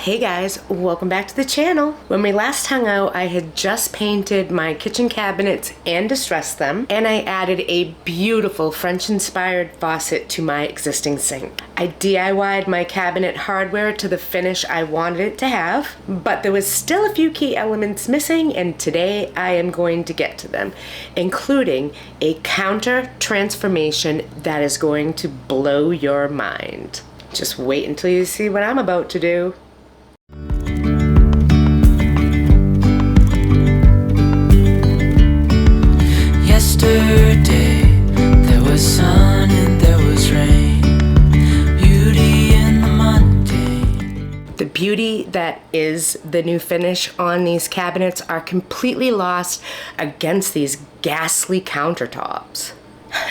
Hey guys, welcome back to the channel. When we last hung out, I had just painted my kitchen cabinets and distressed them, and I added a beautiful French-inspired faucet to my existing sink. I DIY'd my cabinet hardware to the finish I wanted it to have, but there was still a few key elements missing, and today I am going to get to them, including a counter transformation that is going to blow your mind. Just wait until you see what I'm about to do. Yesterday there was sun and there was rain, beauty in the mundane. The beauty that is the new finish on these cabinets are completely lost against these ghastly countertops.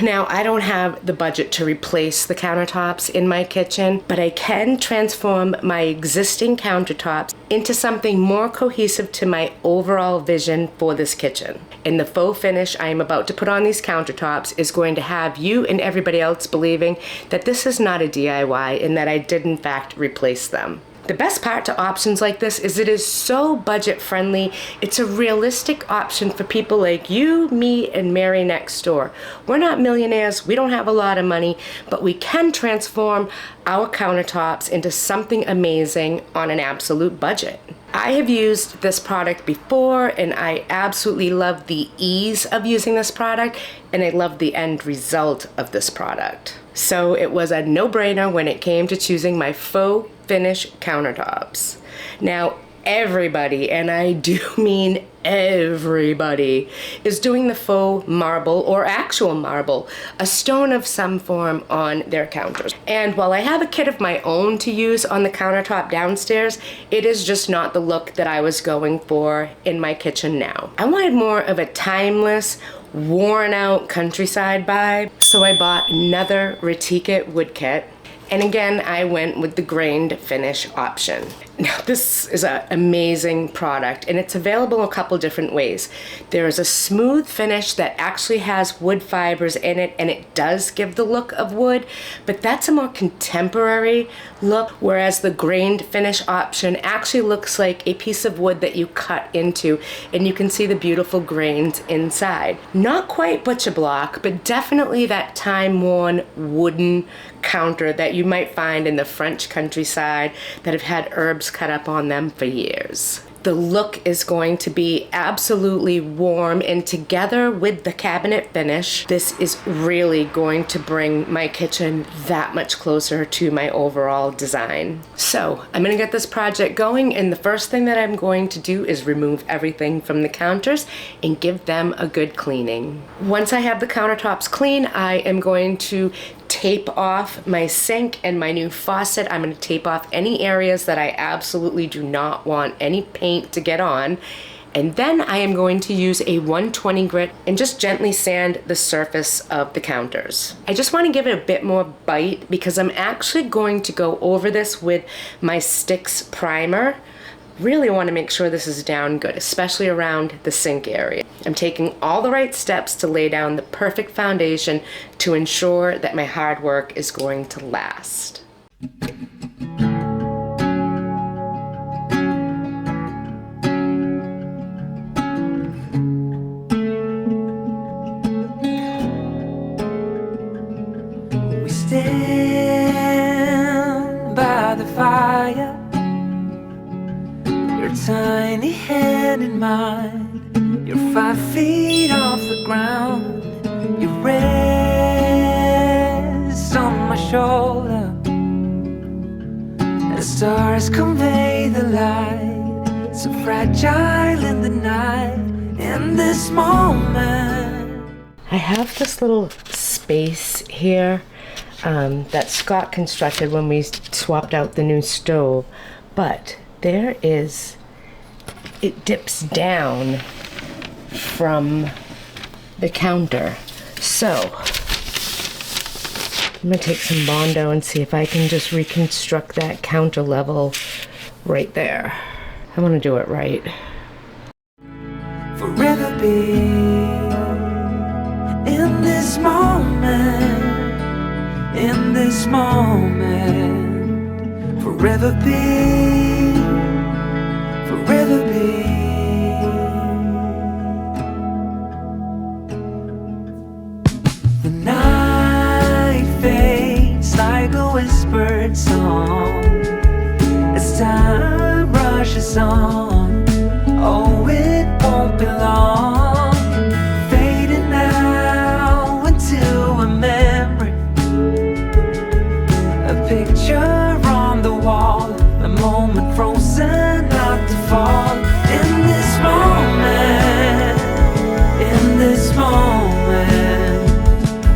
Now, I don't have the budget to replace the countertops in my kitchen, but I can transform my existing countertops into something more cohesive to my overall vision for this kitchen. And the faux finish I am about to put on these countertops is going to have you and everybody else believing that this is not a DIY and that I did in fact replace them. The best part to options like this is it is so budget friendly. It's a realistic option for people like you, me, and Mary next door. We're not millionaires, we don't have a lot of money, but we can transform our countertops into something amazing on an absolute budget. I have used this product before and I absolutely love the ease of using this product, and I love the end result of this product. So it was a no-brainer when it came to choosing my faux finish countertops. Now, everybody, and I do mean everybody, is doing the faux marble or actual marble, a stone of some form on their counters. And while I have a kit of my own to use on the countertop downstairs, it is just not the look that I was going for in my kitchen now. I wanted more of a timeless, worn out countryside vibe, so I bought another Retique wood kit. And again, I went with the grained finish option. Now, this is an amazing product, and it's available a couple different ways. There is a smooth finish that actually has wood fibers in it, and it does give the look of wood, but that's a more contemporary look, whereas the grained finish option actually looks like a piece of wood that you cut into, and you can see the beautiful grains inside. Not quite butcher block, but definitely that time-worn wooden counter that you might find in the French countryside that have had herbs cut up on them for years. The look is going to be absolutely warm, and together with the cabinet finish, this is really going to bring my kitchen that much closer to my overall design. So I'm gonna get this project going, and the first thing that I'm going to do is remove everything from the counters and give them a good cleaning. Once I have the countertops clean, I am going to tape off my sink and my new faucet. I'm going to tape off any areas that I absolutely do not want any paint to get on. And then I am going to use a 120 grit and just gently sand the surface of the counters. I just want to give it a bit more bite because I'm actually going to go over this with my Sticks primer. Really want to make sure this is down good, especially around the sink area. I'm taking all the right steps to lay down the perfect foundation to ensure that my hard work is going to last. We stand by the fire, your tiny hand in mine. You're 5 feet off the ground. You rest on my shoulder. The stars convey the light, so fragile in the night. In this moment, I have this little space here that Scott constructed when we swapped out the new stove, but there is, it dips down from the counter. So I'm gonna take some Bondo and see if I can just reconstruct that counter level right there. I want to do it right. forever be in this moment, in this moment, forever be forever be. The night fades like a whispered song as time rushes on. Oh, it won't be long, fading now into a memory, a picture on the wall, a moment frozen not to fall. In this moment, in this moment,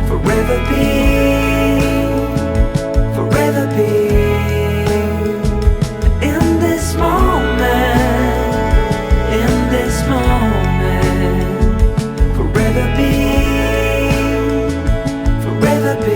forever be, forever be. In this moment, in this moment, forever be, forever be.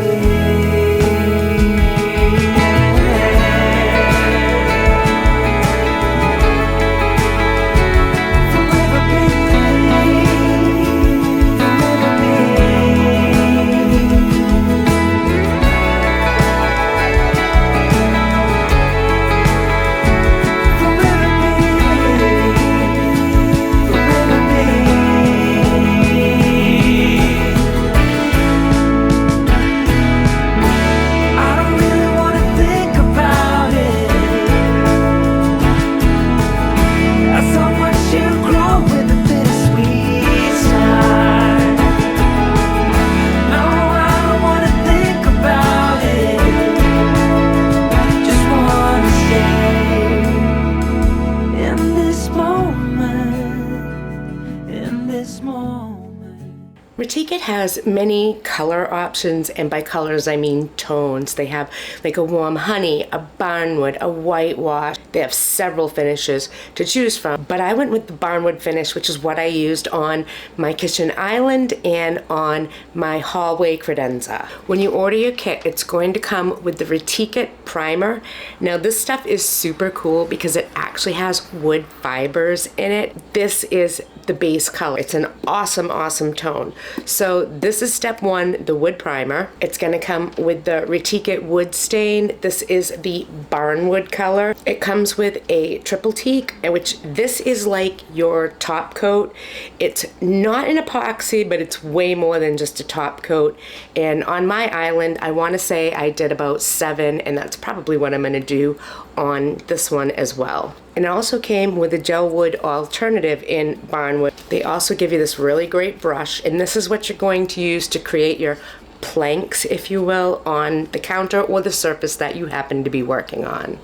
Retique has many color options, and by colors I mean tones. They have like a warm honey, a barnwood, a whitewash. They have several finishes to choose from, but I went with the barnwood finish, which is what I used on my kitchen island and on my hallway credenza. When you order your kit, it's going to come with the Retique primer. Now this stuff is super cool because it actually has wood fibers in it. This is the base color. It's an awesome, awesome tone. So this is step one, the wood primer. It's gonna come with the Retique wood stain. This is the barnwood color. It comes with a triple teak, which this is like your top coat. It's not an epoxy, but it's way more than just a top coat. And on my island, I wanna say I did about 7, and that's probably what I'm gonna do on this one as well. And it also came with a gel wood alternative in barnwood. They also give you this really great brush, and this is what you're going to use to create your planks, if you will, on the counter or the surface that you happen to be working on.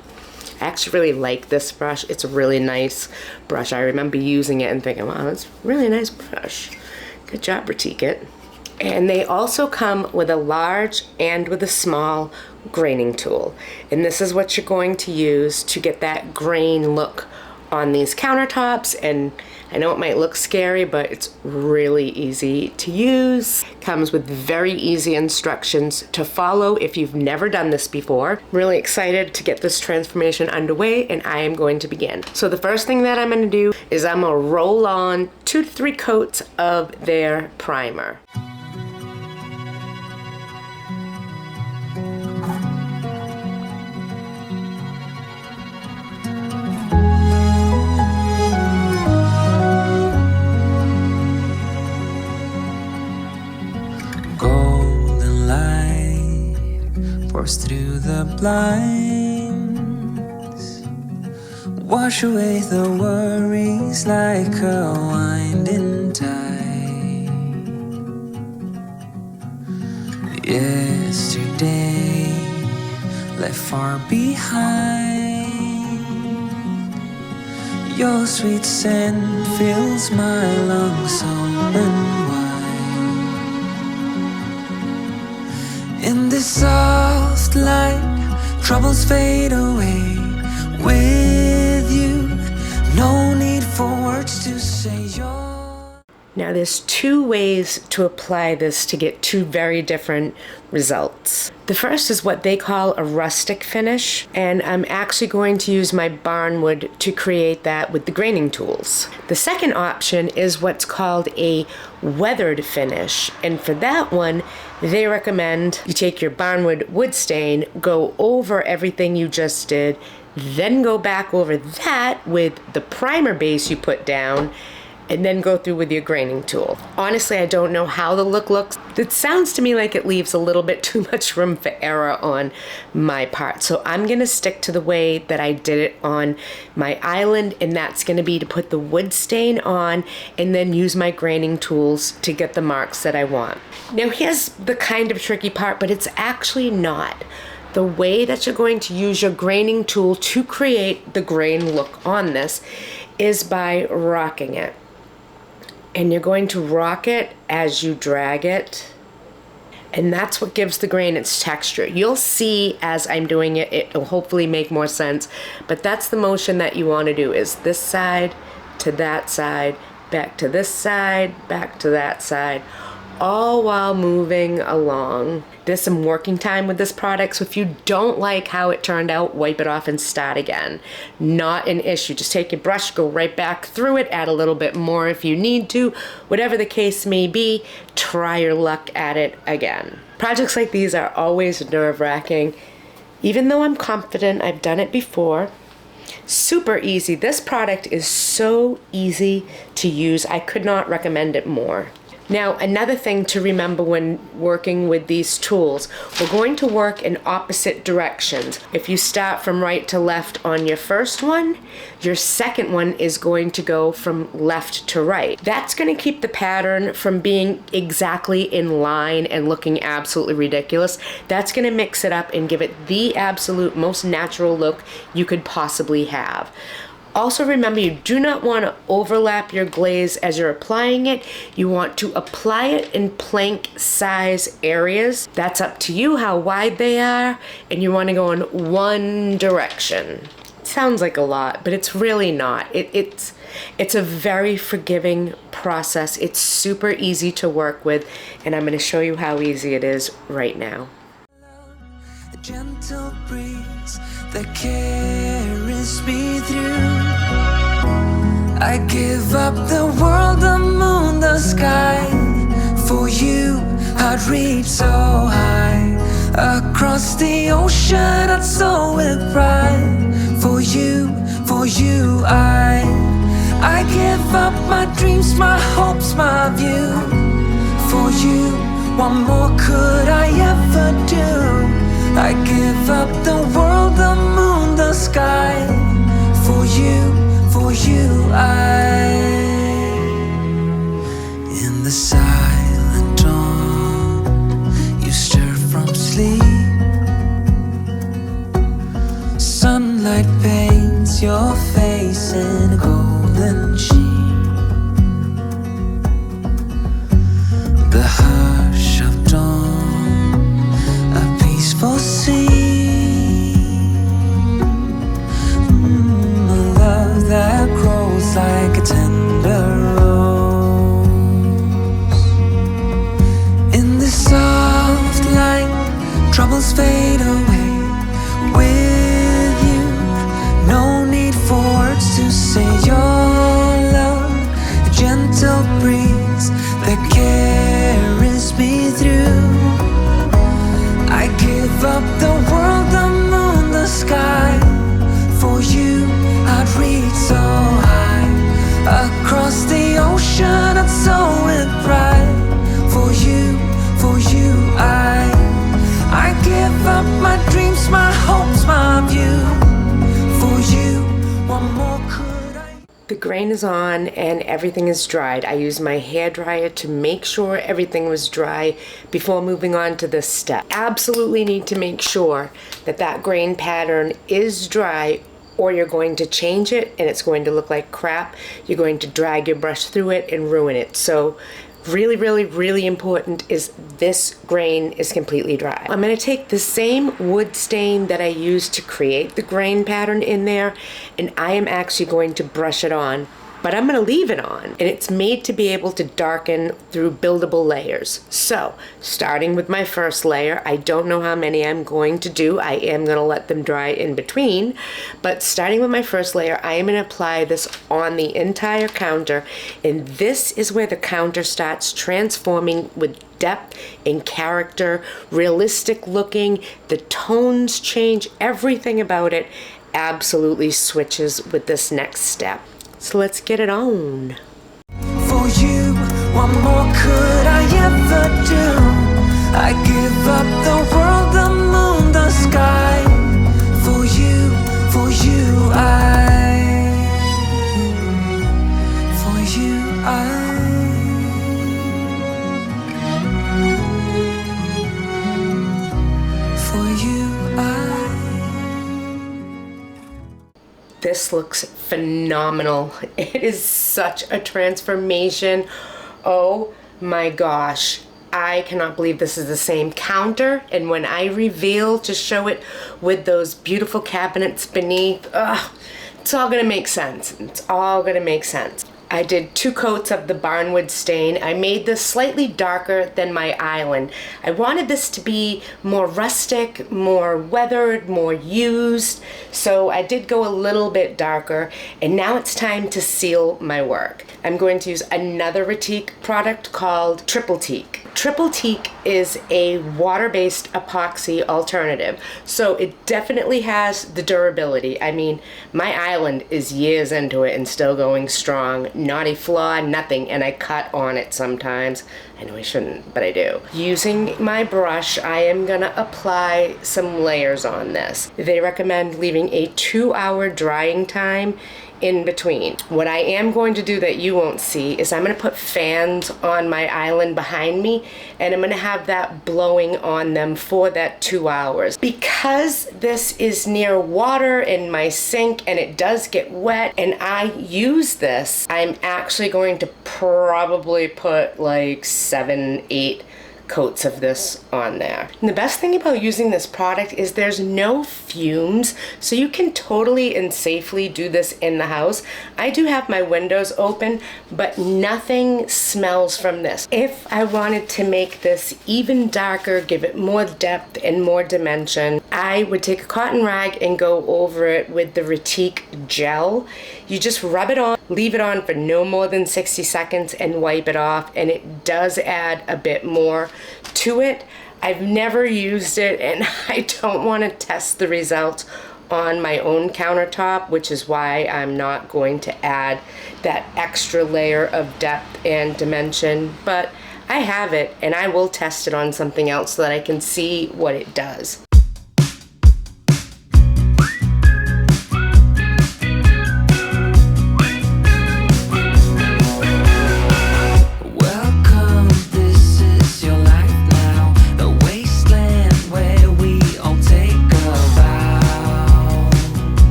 I actually really like this brush. It's a really nice brush. I remember using it and thinking, wow, that's a really nice brush. Good job, Retique. And they also come with a large and with a small graining tool. And this is what you're going to use to get that grain look on these countertops. And I know it might look scary, but it's really easy to use. Comes with very easy instructions to follow if you've never done this before. I'm really excited to get this transformation underway, and I am going to begin. So the first thing that I'm going to do is I'm going to roll on 2 to 3 coats of their primer. Through the blinds, wash away the worries like a winding tide. Yesterday left far behind, your sweet scent fills my lungs open wide. In this soft light, troubles fade away with you. No need for words to say your. Now there's 2 ways to apply this to get 2 very different results. The first is what they call a rustic finish, and I'm actually going to use my barnwood to create that with the graining tools. The second option is what's called a weathered finish, and for that one, they recommend you take your barnwood wood stain, go over everything you just did, then go back over that with the primer base you put down, and then go through with your graining tool. Honestly, I don't know how the look looks. It sounds to me like it leaves a little bit too much room for error on my part. So I'm gonna stick to the way that I did it on my island, and that's gonna be to put the wood stain on and then use my graining tools to get the marks that I want. Now here's the kind of tricky part, but it's actually not. The way that you're going to use your graining tool to create the grain look on this is by rocking it. And you're going to rock it as you drag it. And that's what gives the grain its texture. You'll see as I'm doing it, it'll hopefully make more sense. But that's the motion that you want to do, is this side to that side, back to this side, back to that side, all while moving along. There's some working time with this product, so if you don't like how it turned out, wipe it off and start again. Not an issue. Just take your brush, go right back through it, add a little bit more if you need to. Whatever the case may be, try your luck at it again. Projects like these are always nerve-wracking. Even though I'm confident, I've done it before. Super easy. This product is so easy to use. I could not recommend it more. Now, another thing to remember when working with these tools, we're going to work in opposite directions. If you start from right to left on your first one, your second one is going to go from left to right. That's going to keep the pattern from being exactly in line and looking absolutely ridiculous. That's going to mix it up and give it the absolute most natural look you could possibly have. Also remember, you do not want to overlap your glaze as you're applying it. You want to apply it in plank size areas. That's up to you how wide they are, and you want to go in one direction. It sounds like a lot, but it's really not. It's a very forgiving process. It's super easy to work with, and I'm going to show you how easy it is right now. A gentle breeze that carries me through. I give up the world, the moon, the sky. For you, I'd reach so high. Across the ocean, I'd soar with pride. For you, I give up my dreams, my hopes, my view. For you, what more could I ever do? I give up the world, the moon, the sky. For you, in the silent dawn, you stir from sleep. Sunlight paints your face in a golden sheen. The hush of dawn, a peaceful sea. That grows like a tender rose. In this soft light, troubles fade away. With you, no need for words to say your love. A gentle breeze that carries me through. I give up the world, the moon, the sky. For you, I'd reach so high. Across the ocean, I'd soar with pride. For you, I give up my dreams, my hopes, my view. For you, what more could I? The grain is on and everything is dried. I used my hairdryer to make sure everything was dry before moving on to this step. Absolutely need to make sure that that grain pattern is dry, or you're going to change it and it's going to look like crap. You're going to drag your brush through it and ruin it. So really important is this grain is completely dry. I'm going to take the same wood stain that I used to create the grain pattern in there, and I am actually going to brush it on. But I'm going to leave it on, and it's made to be able to darken through buildable layers. So, starting with my first layer, I don't know how many I'm going to do. I am going to let them dry in between, but starting with my first layer, I am going to apply this on the entire counter, and this is where the counter starts transforming with depth and character, realistic looking, the tones change, everything about it absolutely switches with this next step. So let's get it on. For you, what more could I ever do? I give up the world, the moon, the sky. For you, for you, for you, for you, This looks phenomenal. It is such a transformation. Oh my gosh. I cannot believe this is the same counter, and when I reveal to show it with those beautiful cabinets beneath, it's all gonna make sense. It's all gonna make sense. I did 2 coats of the barnwood stain. I made this slightly darker than my island. I wanted this to be more rustic, more weathered, more used, so I did go a little bit darker, and now it's time to seal my work. I'm going to use another Retique product called Retique. Retique is a water-based epoxy alternative, so it definitely has the durability. I mean, my island is years into it and still going strong. Not a flaw, nothing, and I cut on it sometimes. I know I shouldn't, but I do. Using my brush, I am gonna apply some layers on this. They recommend leaving a 2-hour drying time in between. What I am going to do that you won't see is I'm going to put fans on my island behind me, and I'm going to have that blowing on them for that 2 hours. Because this is near water in my sink and it does get wet and I use this, I'm actually going to probably put like 7-8 coats of this on there. And the best thing about using this product is there's no fumes, so you can totally and safely do this in the house. I do have my windows open, but nothing smells from this. If I wanted to make this even darker, give it more depth and more dimension, I would take a cotton rag and go over it with the Retique gel. You just rub it on, leave it on for no more than 60 seconds and wipe it off, and it does add a bit more to it. I've never used it, and I don't want to test the results on my own countertop, which is why I'm not going to add that extra layer of depth and dimension, but I have it and I will test it on something else so that I can see what it does.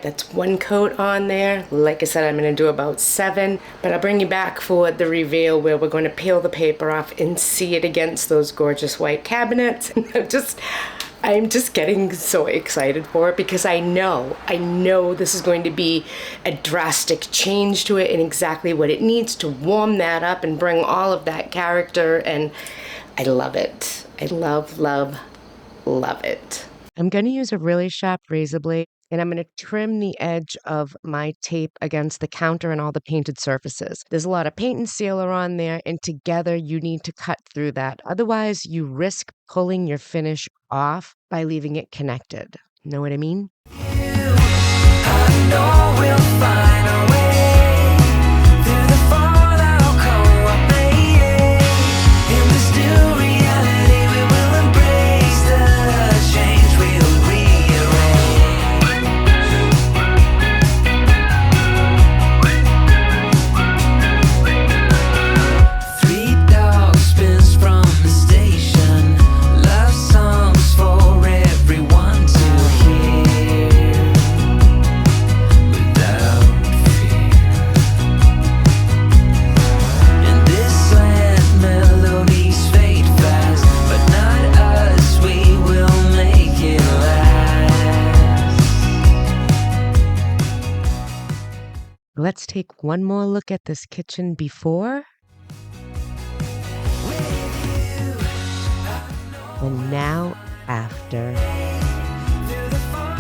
That's 1 coat on there. Like I said, I'm going to do about 7, but I'll bring you back for the reveal where we're going to peel the paper off and see it against those gorgeous white cabinets. I'm just getting so excited for it because I know this is going to be a drastic change to it and exactly what it needs to warm that up and bring all of that character, and I love it. I love, love, love it. I'm going to use a really sharp razor blade, and I'm going to trim the edge of my tape against the counter and all the painted surfaces. There's a lot of paint and sealer on there, and together you need to cut through that. Otherwise, you risk pulling your finish off by leaving it connected. Know what I mean? I know we'll find a way through the fallout, come what may. In this new reality, we will embrace the change, we'll rearrange. 3 dog spins from the station, love songs for everyone to hear without fear. In this land, melodies fade fast, but not us, we will make it last. Let's take one more look at this kitchen before and now after. Through the fallout.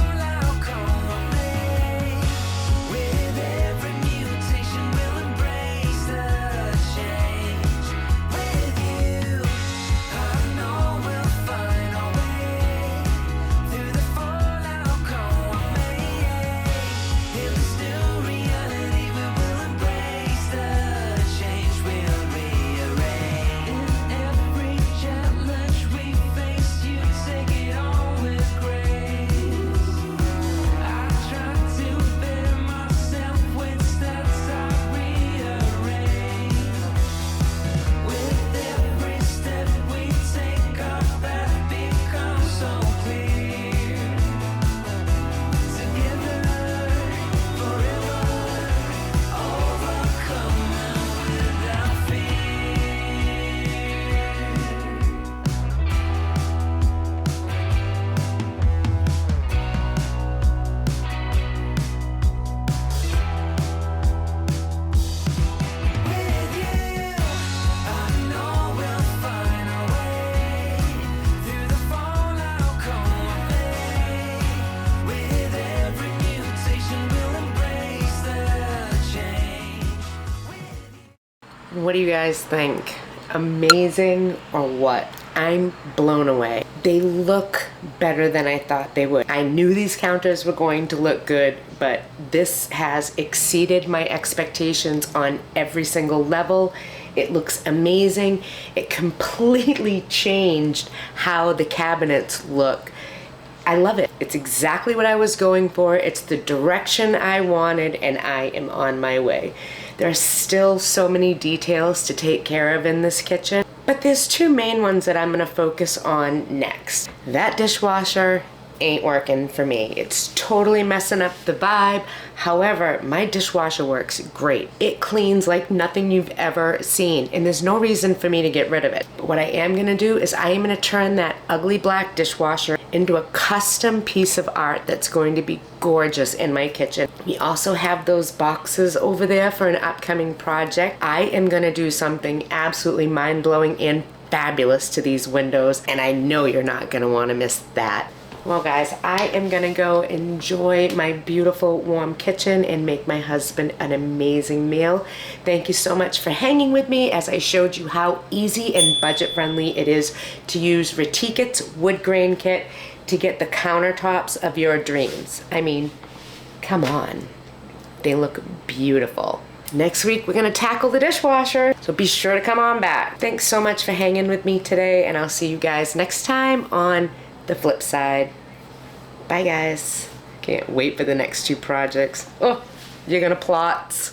What do you guys think? Amazing or what? I'm blown away. They look better than I thought they would. I knew these counters were going to look good, but this has exceeded my expectations on every single level. It looks amazing. It completely changed how the cabinets look. I love it. It's exactly what I was going for. It's the direction I wanted, and I am on my way. There are still so many details to take care of in this kitchen, but there's two main ones that I'm gonna focus on next. That dishwasher ain't working for me. It's totally messing up the vibe. However, my dishwasher works great. It cleans like nothing you've ever seen, and there's no reason for me to get rid of it. But what I am gonna do is I am gonna turn that ugly black dishwasher into a custom piece of art that's going to be gorgeous in my kitchen. We also have those boxes over there for an upcoming project. I am gonna do something absolutely mind-blowing and fabulous to these windows, and I know you're not gonna wanna miss that. Well guys, I am gonna go enjoy my beautiful warm kitchen and make my husband an amazing meal. Thank you so much for hanging with me as I showed you how easy and budget friendly it is to use Ritique's wood grain kit to get the countertops of your dreams. I mean, come on. They look beautiful. Next week, we're gonna tackle the dishwasher, so be sure to come on back. Thanks so much for hanging with me today, and I'll see you guys next time on the flip side. Bye guys. Can't wait for the next two projects. Oh, you're gonna plot.